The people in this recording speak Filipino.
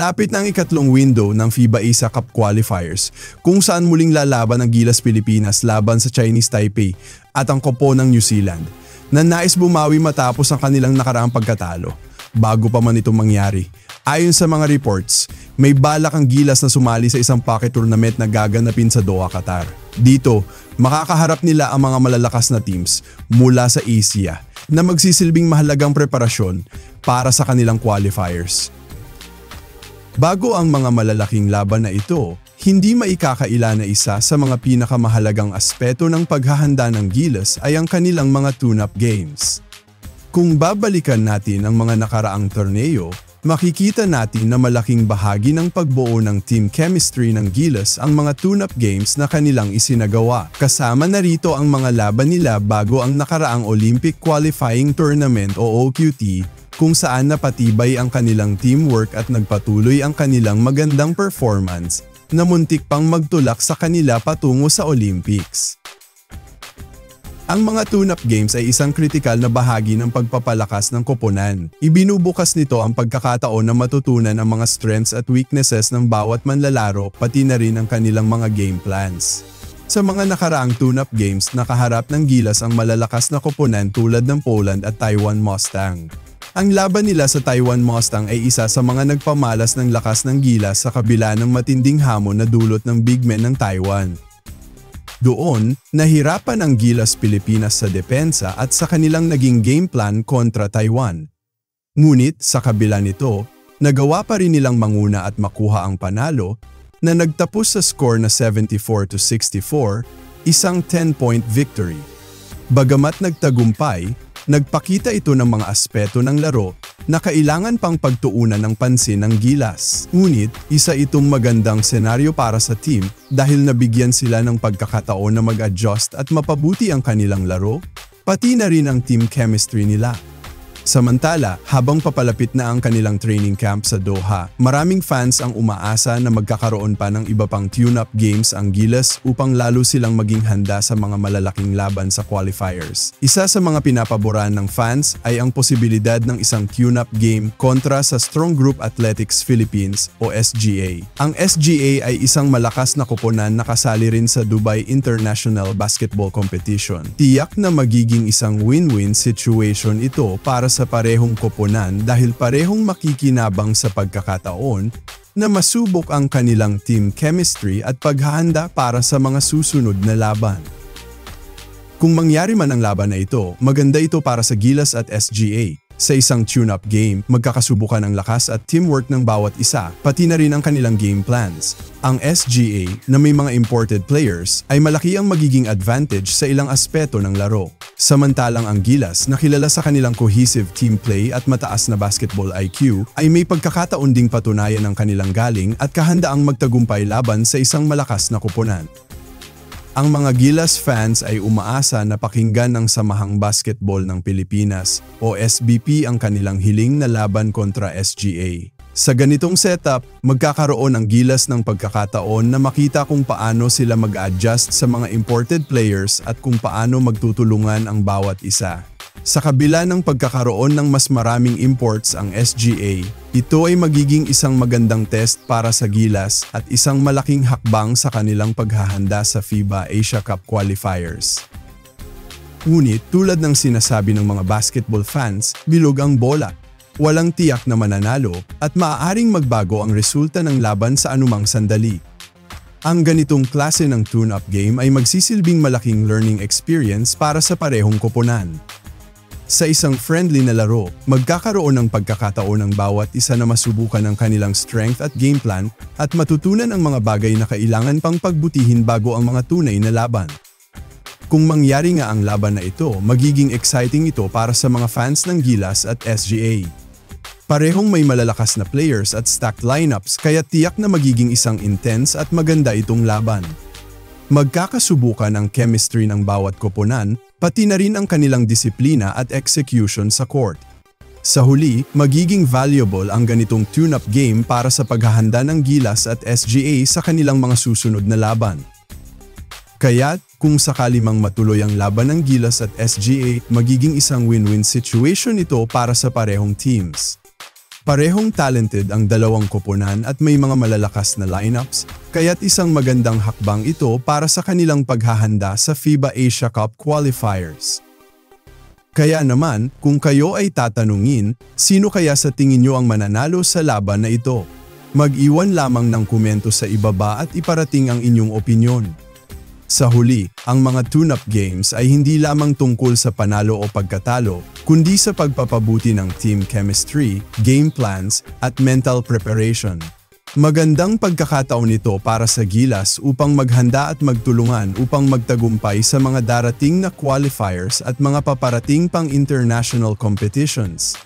Lapit ng ikatlong window ng FIBA Asia Cup Qualifiers kung saan muling lalaban ang Gilas Pilipinas laban sa Chinese Taipei at ang Kopo ng New Zealand na nais bumawi matapos ang kanilang nakaraang pagkatalo. Bago pa man ito mangyari, ayon sa mga reports, may balak ang Gilas na sumali sa isang pocket tournament na gaganapin sa Doha, Qatar. Dito, makakaharap nila ang mga malalakas na teams mula sa Asia na magsisilbing mahalagang preparasyon para sa kanilang qualifiers. Bago ang mga malalaking laban na ito, hindi maikakaila na isa sa mga pinakamahalagang aspeto ng paghahanda ng Gilas ay ang kanilang mga tune-up games. Kung babalikan natin ang mga nakaraang torneo, makikita natin na malaking bahagi ng pagbuo ng team chemistry ng Gilas ang mga tune-up games na kanilang isinagawa. Kasama na rito ang mga laban nila bago ang nakaraang Olympic Qualifying Tournament o OQT, kung saan napatibay ang kanilang teamwork at nagpatuloy ang kanilang magandang performance na muntik pang magtulak sa kanila patungo sa Olympics. Ang mga tune-up games ay isang kritikal na bahagi ng pagpapalakas ng koponan. Ibinubukas nito ang pagkakataon na matutunan ang mga strengths at weaknesses ng bawat manlalaro pati na rin ang kanilang mga game plans. Sa mga nakaraang tune-up games, nakaharap ng Gilas ang malalakas na koponan tulad ng Poland at Taiwan Mustang. Ang laban nila sa Taiwan Mustang ay isa sa mga nagpamalas ng lakas ng Gilas sa kabila ng matinding hamon na dulot ng big men ng Taiwan. Doon, nahirapan ang Gilas Pilipinas sa depensa at sa kanilang naging game plan kontra Taiwan. Ngunit sa kabila nito, nagawa pa rin nilang manguna at makuha ang panalo na nagtapos sa score na 74-64, isang 10-point victory. Bagamat nagtagumpay, nagpakita ito ng mga aspeto ng laro na kailangan pang pagtuunan ng pansin ng Gilas. Ngunit, isa itong magandang senaryo para sa team dahil nabigyan sila ng pagkakataon na mag-adjust at mapabuti ang kanilang laro, pati na rin ang team chemistry nila. Samantala, habang papalapit na ang kanilang training camp sa Doha, maraming fans ang umaasa na magkakaroon pa ng iba pang tune-up games ang Gilas upang lalo silang maging handa sa mga malalaking laban sa qualifiers. Isa sa mga pinapaboran ng fans ay ang posibilidad ng isang tune-up game kontra sa Strong Group Athletics Philippines o SGA. Ang SGA ay isang malakas na koponan na kasali rin sa Dubai International Basketball Competition. Tiyak na magiging isang win-win situation ito para sa parehong koponan dahil parehong makikinabang sa pagkakataon na masubok ang kanilang team chemistry at paghahanda para sa mga susunod na laban. Kung mangyari man ang laban na ito, maganda ito para sa Gilas at SGA. Sa isang tune-up game, magkakasubukan ang lakas at teamwork ng bawat isa, pati na rin ang kanilang game plans. Ang SGA, na may mga imported players, ay malaki ang magiging advantage sa ilang aspeto ng laro. Samantalang ang Gilas, na kilala sa kanilang cohesive team play at mataas na basketball IQ, ay may pagkakataon ding patunayan ang kanilang galing at kahandaang magtagumpay laban sa isang malakas na koponan. Ang mga Gilas fans ay umaasa na pakinggan ng Samahang Basketball ng Pilipinas o SBP ang kanilang hiling na laban kontra SGA. Sa ganitong setup, magkakaroon ang Gilas ng pagkakataon na makita kung paano sila mag-adjust sa mga imported players at kung paano magtutulungan ang bawat isa. Sa kabila ng pagkakaroon ng mas maraming imports ang SGA, ito ay magiging isang magandang test para sa Gilas at isang malaking hakbang sa kanilang paghahanda sa FIBA Asia Cup Qualifiers. Ngunit tulad ng sinasabi ng mga basketball fans, bilog ang bola. Walang tiyak na mananalo at maaaring magbago ang resulta ng laban sa anumang sandali. Ang ganitong klase ng tune-up game ay magsisilbing malaking learning experience para sa parehong koponan. Sa isang friendly na laro, magkakaroon ng pagkakataon ng bawat isa na masubukan ang kanilang strength at game plan at matutunan ang mga bagay na kailangan pang pagbutihin bago ang mga tunay na laban. Kung mangyari nga ang laban na ito, magiging exciting ito para sa mga fans ng Gilas at SGA. Parehong may malalakas na players at stacked lineups kaya tiyak na magiging isang intense at maganda itong laban. Magkakasubukan ang chemistry ng bawat koponan, pati na rin ang kanilang disiplina at execution sa court. Sa huli, magiging valuable ang ganitong tune-up game para sa paghahanda ng Gilas at SGA sa kanilang mga susunod na laban. Kaya't, kung sakali mang matuloy ang laban ng Gilas at SGA, magiging isang win-win situation ito para sa parehong teams. Parehong talented ang dalawang koponan at may mga malalakas na lineups, kaya't isang magandang hakbang ito para sa kanilang paghahanda sa FIBA Asia Cup qualifiers. Kaya naman, kung kayo ay tatanungin, sino kaya sa tingin nyo ang mananalo sa laban na ito? Mag-iwan lamang ng komento sa ibaba at iparating ang inyong opinyon. Sa huli, ang mga tune-up games ay hindi lamang tungkol sa panalo o pagkatalo, kundi sa pagpapabuti ng team chemistry, game plans, at mental preparation. Magandang pagkakataon ito para sa Gilas upang maghanda at magtulungan upang magtagumpay sa mga darating na qualifiers at mga paparating pang international competitions.